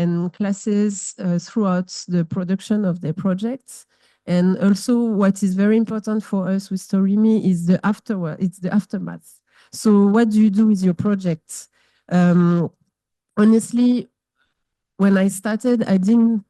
and classes throughout the production of their projects. And also what is very important for us with Storymi is the afterward, it's the aftermath. So what do you do with your projects? Honestly, when I started, I didn't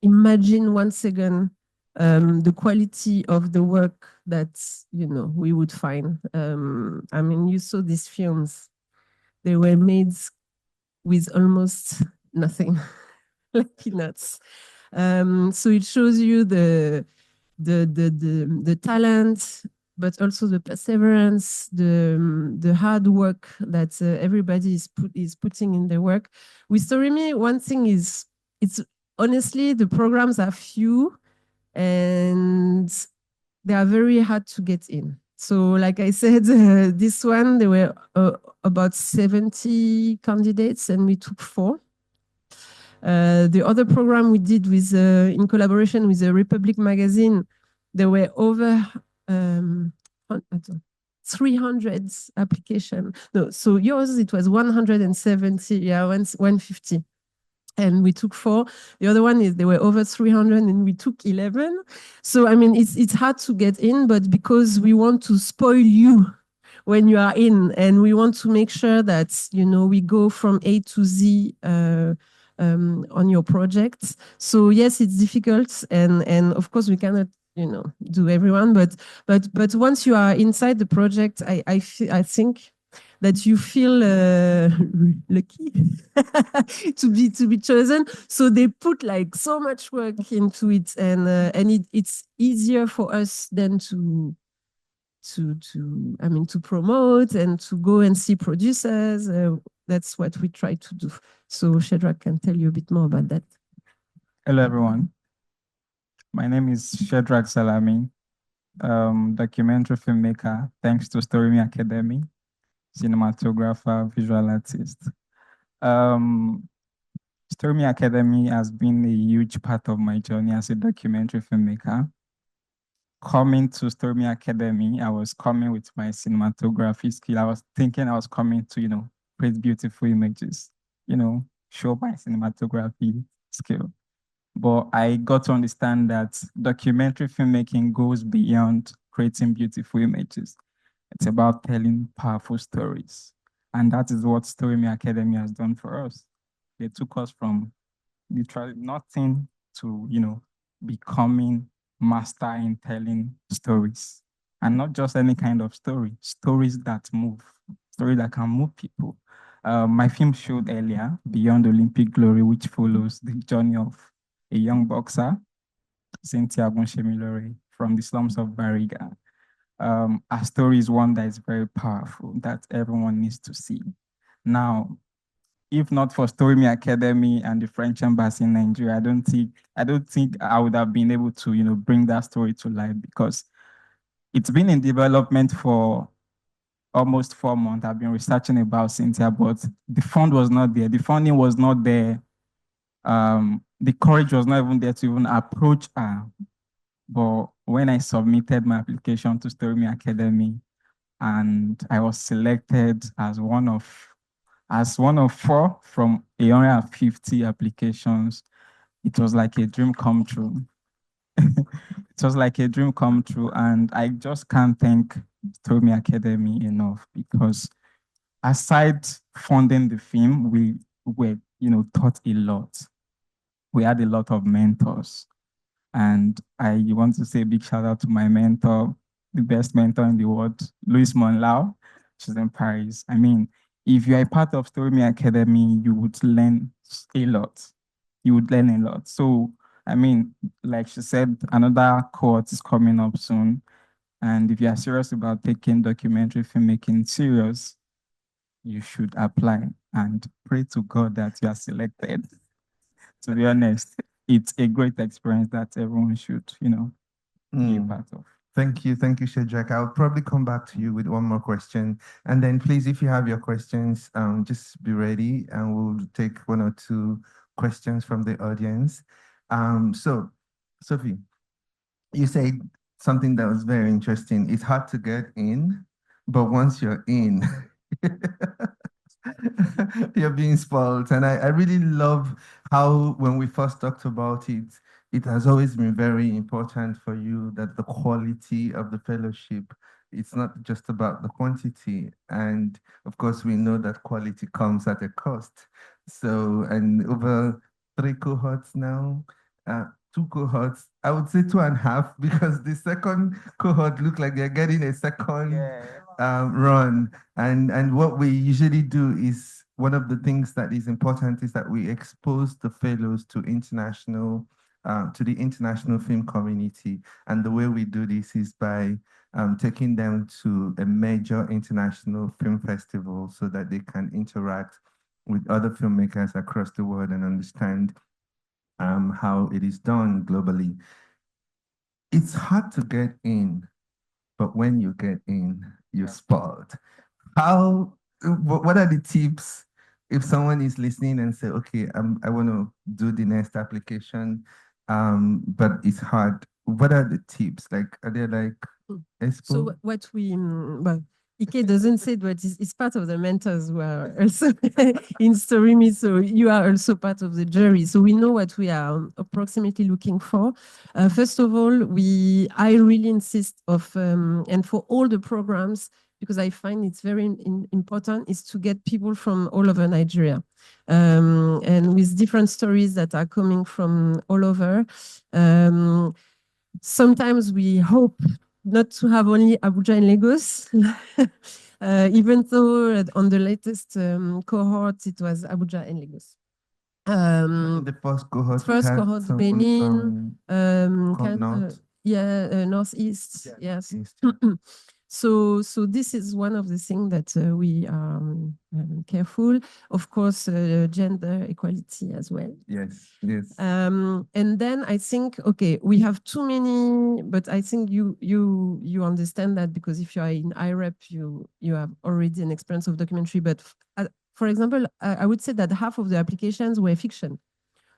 imagine 1 second the quality of the work that, you know, we would find. I mean, you saw these films, they were made with almost nothing, like peanuts. So it shows you the talent, but also the perseverance, the hard work that everybody is putting in their work. With Storymi, one thing is, it's honestly, the programs are few and they are very hard to get in. So like I said, this one, there were about 70 candidates and we took 4. The other program we did with, in collaboration with the Republic magazine, there were over 300 applications. No, so yours, it was 170, yeah, 150. And we took 4. The other one is there were over 300 and we took 11. So, I mean, it's hard to get in, but because we want to spoil you when you are in, and we want to make sure that, you know, we go from A to Z on your projects. So yes, it's difficult. And of course we cannot, you know, do everyone, but once you are inside the project, I think that you feel lucky to be chosen. So they put like so much work into it, and it's easier for us than to promote and to go and see producers. That's what we try to do. So Shadrach can tell you a bit more about that. Hello, everyone. My name is Shadrach Salami, documentary filmmaker, thanks to Storymi Academy, cinematographer, visual artist. Storymi Academy has been a huge part of my journey as a documentary filmmaker. Coming to Storymi Academy, I was coming with my cinematography skill. I was thinking I was coming to, you know, create beautiful images, you know, show my cinematography skill. But I got to understand that documentary filmmaking goes beyond creating beautiful images. It's about telling powerful stories. And that is what Storymi Academy has done for us. They took us from literally nothing to, you know, becoming master in telling stories. And not just any kind of story, stories that move, stories that can move people. My film showed earlier, Beyond Olympic Glory, which follows the journey of a young boxer, Cynthia Agunshemilore, from the slums of Bariga. Our story is one that is very powerful, that everyone needs to see. Now, if not for Storymi Academy and the French Embassy in Nigeria, I don't think I would have been able to, you know, bring that story to life, because it's been in development for almost 4 months. I've been researching about Cynthia, but the fund was not there. The funding was not there. The courage was not even there to even approach her. But when I submitted my application to Storymi Academy, and I was selected as one of 4 from 150 applications, it was like a dream come true. It was like a dream come true, and I just can't thank Storymi Academy enough, because aside funding the film, we were, you know, taught a lot. We had a lot of mentors, and I want to say a big shout out to my mentor, the best mentor in the world, Louise Monlau. She's in Paris. I mean, if you're a part of Storymi Academy, you would learn a lot. You would learn a lot. So, I mean, like she said, another cohort is coming up soon. And if you are serious about taking documentary filmmaking serious, you should apply and pray to God that you are selected. To be honest, it's a great experience that everyone should, you know, be a part of. Thank you, Shadrach. I'll probably come back to you with one more question. And then please, if you have your questions, just be ready and we'll take 1 or 2 questions from the audience. So, Sophie, you said something that was very interesting. It's hard to get in, but once you're in, You're being spoiled. And I really love how when we first talked about it, it has always been very important for you that the quality of the fellowship, it's not just about the quantity. And of course, we know that quality comes at a cost. So, and over 3 cohorts now, uh, 2 cohorts, I would say 2.5, because the second cohort looked like they're getting a second run. And what we usually do is, one of the things that is important is that we expose the fellows to to the international film community. And the way we do this is by taking them to a major international film festival so that they can interact with other filmmakers across the world and understand how it is done globally. It's hard to get in, but when you get in, you're spoiled. What are the tips if someone is listening and say, okay, I want to do the next application, but it's hard. What are the tips? Like, are there like expo? So what we, well, Ike doesn't say it, but it's part of the mentors who are also in Storymi. So you are also part of the jury. So we know what we are approximately looking for. First of all, I really insist of, and for all the programs, because I find it's very important, is to get people from all over Nigeria, and with different stories that are coming from all over. Sometimes we hope not to have only Abuja and Lagos, even though on the latest cohort, it was Abuja and Lagos. The first cohort, Benin, North. Northeast, yes. East. So this is one of the things that we are careful. Of course, gender equality as well. Yes, yes. And then I think, okay, we have too many, but I think you understand that, because if you are in IREP, you have already an experience of documentary. But for example, I would say that half of the applications were fiction.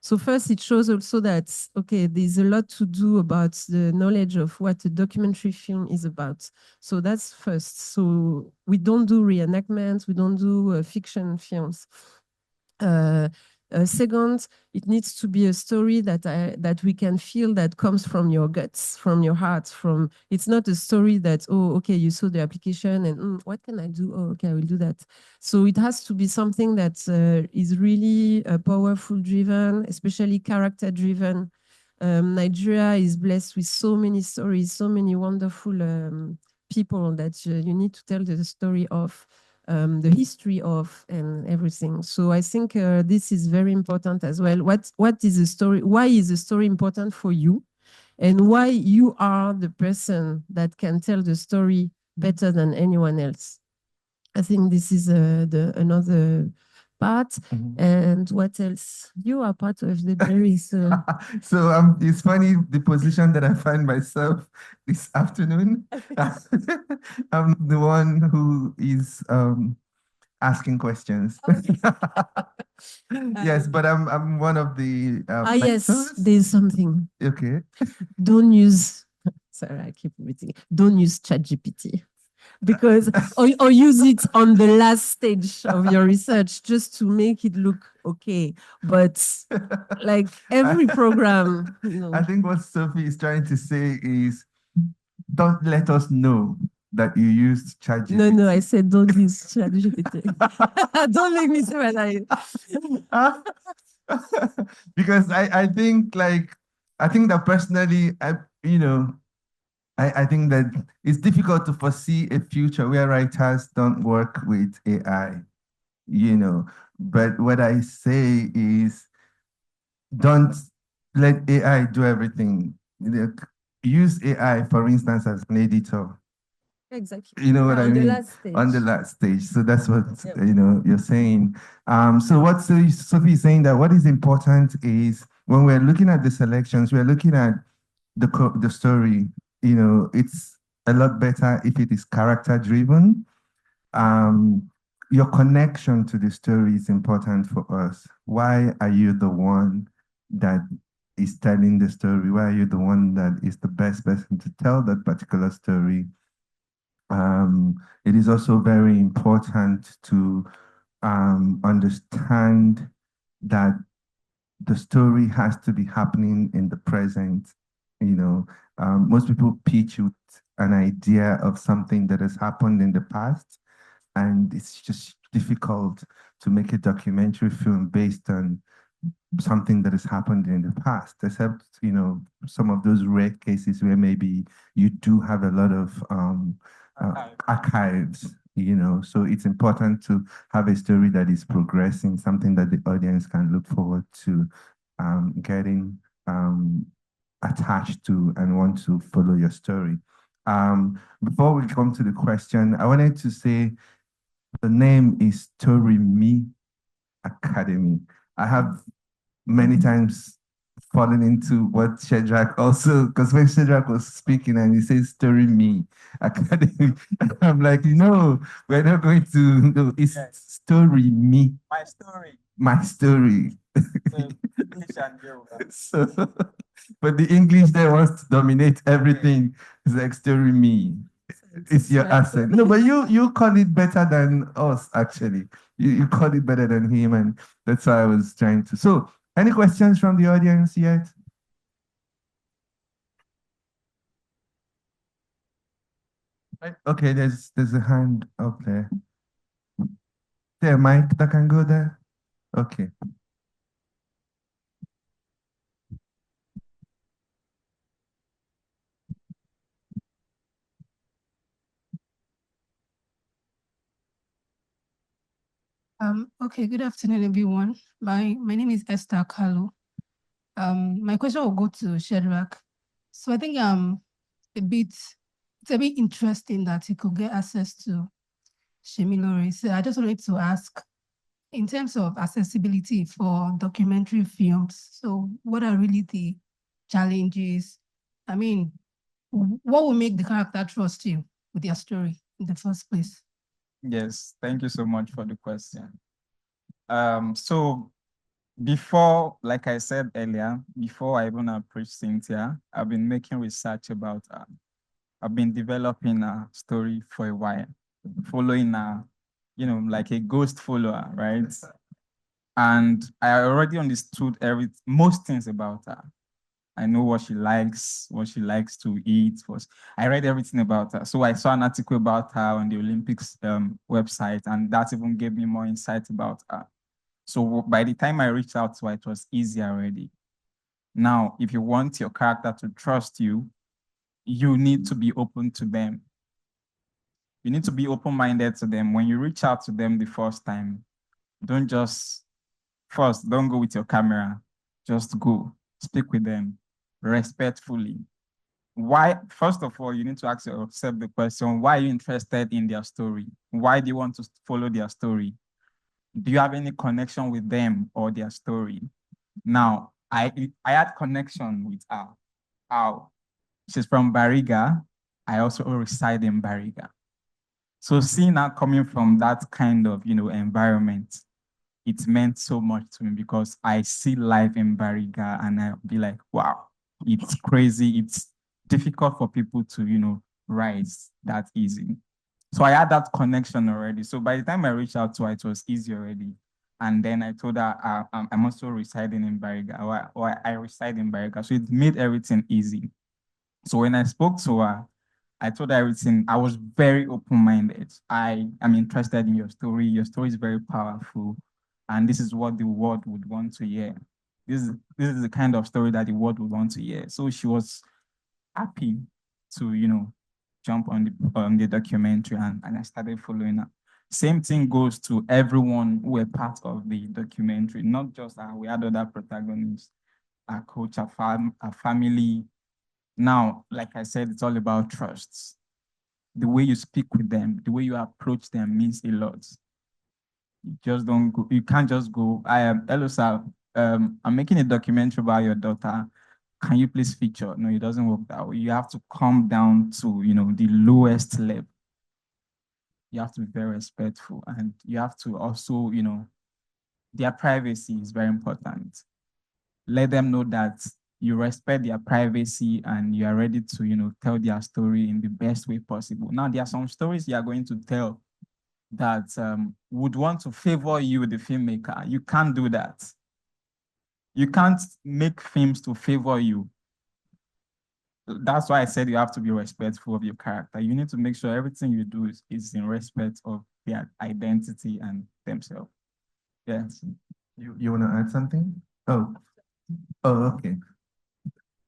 So first, it shows also that, okay, there's a lot to do about the knowledge of what a documentary film is about. So that's first. So we don't do reenactments, we don't do fiction films. Second, it needs to be a story that we can feel, that comes from your guts, from your heart. It's not a story that, oh, okay, you saw the application and what can I do? Oh, okay, I will do that. So it has to be something that is really powerful driven, especially character driven. Nigeria is blessed with so many stories, so many wonderful people that you need to tell the story of. The history of, and everything. So I think this is very important as well. What is the story? Why is the story important for you? And why you are the person that can tell the story better than anyone else? I think this is another part. Mhm. And what else? You are part of the jury, so So it's funny the position that I find myself this afternoon. I'm the one who is asking questions. Yes, but I'm one of the yes, mentors. there's something. Okay. Don't use. Sorry, I keep repeating. Don't use ChatGPT. Because or use it on the last stage of your research just to make it look okay. But like every program, I think what Sophie is trying to say is, don't let us know that you used ChatGPT. No, I said don't use ChatGPT. Don't make me say what because I think that personally, I think that it's difficult to foresee a future where writers don't work with AI, But what I say is, don't let AI do everything. Use AI, for instance, as an editor. Exactly. You know what I mean? On the last stage. So that's what Yep. You're saying. So what Sophie is saying, that what is important is, when we're looking at the selections, we're looking at the story. It's a lot better if it is character driven. Your connection to the story is important for us. Why are you the one that is telling the story? Why are you the one that is the best person to tell that particular story? It is also very important to understand that the story has to be happening in the present. Most people pitch with an idea of something that has happened in the past, and it's just difficult to make a documentary film based on something that has happened in the past, except some of those rare cases where maybe you do have a lot of archives. So it's important to have a story that is progressing, something that the audience can look forward to getting attached to and want to follow your story. Before we come to the question, I wanted to say the name is Storymi Academy. I have many times fallen into what Shedrack also, because when Shedrack was speaking and he says Storymi Academy, I'm like, no, we're not going to, no, it's Storymi. My story. My story. So, English and Yoruba. So, but the English there wants to dominate everything. It's like Storymi. It's your accent. No, but you call it better than us, actually. You call it better than him, and that's why I was trying to. So, any questions from the audience yet? Okay, there's a hand up there. There, Mike, that can go there. Okay. Okay, good afternoon, everyone. My name is Esther Kalu. My question will go to Shedrack. So I think it's a bit interesting that he could get access to Shemilore. So I just wanted to ask, in terms of accessibility for documentary films, so what are really the challenges? I mean, what will make the character trust you with their story in the first place? Yes, thank you so much for the question. So before, like I said earlier, before I even approached Cynthia, I've been making research about I've been developing a story for a while, following like a ghost follower, right? And I already understood most things about her. I know what she likes to eat. I read everything about her. So I saw an article about her on the Olympics website, and that even gave me more insight about her. So by the time I reached out to her, it was easy already. Now, if you want your character to trust you, you need to be open to them. You need to be open-minded to them. When you reach out to them the first time, don't go with your camera. Just go, speak with them respectfully. Why? First of all, you need to ask yourself the question, why are you interested in their story? Why do you want to follow their story? Do you have any connection with them or their story? Now, I had connection with her. How? She's from Bariga. I also reside in Bariga. So seeing her coming from that kind of, environment, it meant so much to me because I see life in Bariga and I'll be like, wow, it's crazy. It's difficult for people to, rise that easy. So I had that connection already. So by the time I reached out to her, it was easy already. And then I told her I'm also residing in Bariga, or I reside in Bariga. So it made everything easy. So when I spoke to her, I told her everything. I was very open-minded. I am interested in your story. Your story is very powerful. And this is what the world would want to hear. This is the kind of story that the world would want to hear. So she was happy to, jump on the documentary, and I started following her. Same thing goes to everyone who were part of the documentary, not just her. We had other protagonists, our coach, our family. Now, like I said, it's all about trust. The way you speak with them, the way you approach them means a lot. You just don't go, you can't just go, hello, sir, I'm making a documentary about your daughter. Can you please feature? No, it doesn't work that way. You have to come down to, the lowest level. You have to be very respectful, and you have to also, their privacy is very important. Let them know that you respect their privacy and you are ready to, tell their story in the best way possible. Now, there are some stories you are going to tell that would want to favor you, the filmmaker. You can't do that. You can't make films to favor you. That's why I said you have to be respectful of your character. You need to make sure everything you do is in respect of their identity and themselves. Yes. You want to add something? Oh, okay.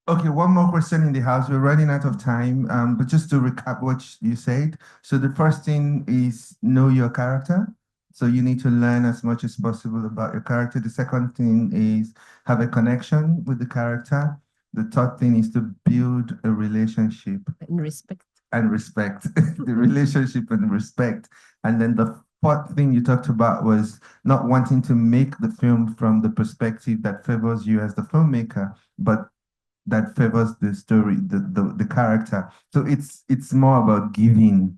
Okay, one more question in the house. We're running out of time, but just to recap what you said. So the first thing is know your character. So you need to learn as much as possible about your character. The second thing is have a connection with the character. The third thing is to build a relationship. And respect. And respect. The relationship and respect. And then the fourth thing you talked about was not wanting to make the film from the perspective that favors you as the filmmaker, but that favors the story, the character. So it's more about giving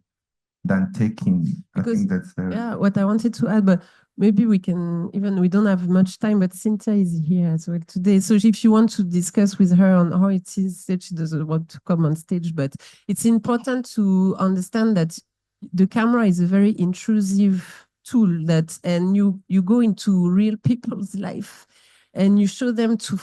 than taking. Because, I think that's yeah, what I wanted to add, but maybe we can, even we don't have much time, but Cynthia is here as well today. So if you want to discuss with her on how it is that she doesn't want to come on stage, but it's important to understand that the camera is a very intrusive tool and you go into real people's life and you show them to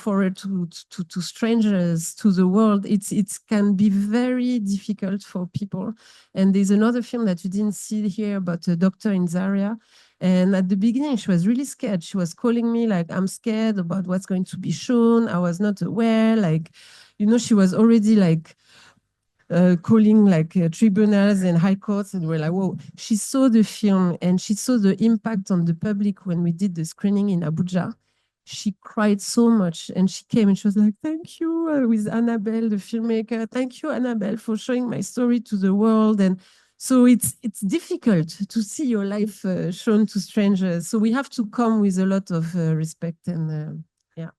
strangers, to the world. It can be very difficult for people. And there's another film that you didn't see here about a doctor in Zaria. And at the beginning, she was really scared. She was calling me like, I'm scared about what's going to be shown. I was not aware. Like, you know, she was already like, calling like tribunals and high courts, and we're like, whoa. She saw the film and she saw the impact on the public when we did the screening in Abuja. She cried so much and she came and she was like, thank you, with Nnaebue, the filmmaker. Thank you, Nnaebue, for showing my story to the world. And so it's difficult to see your life shown to strangers. So we have to come with a lot of respect and yeah.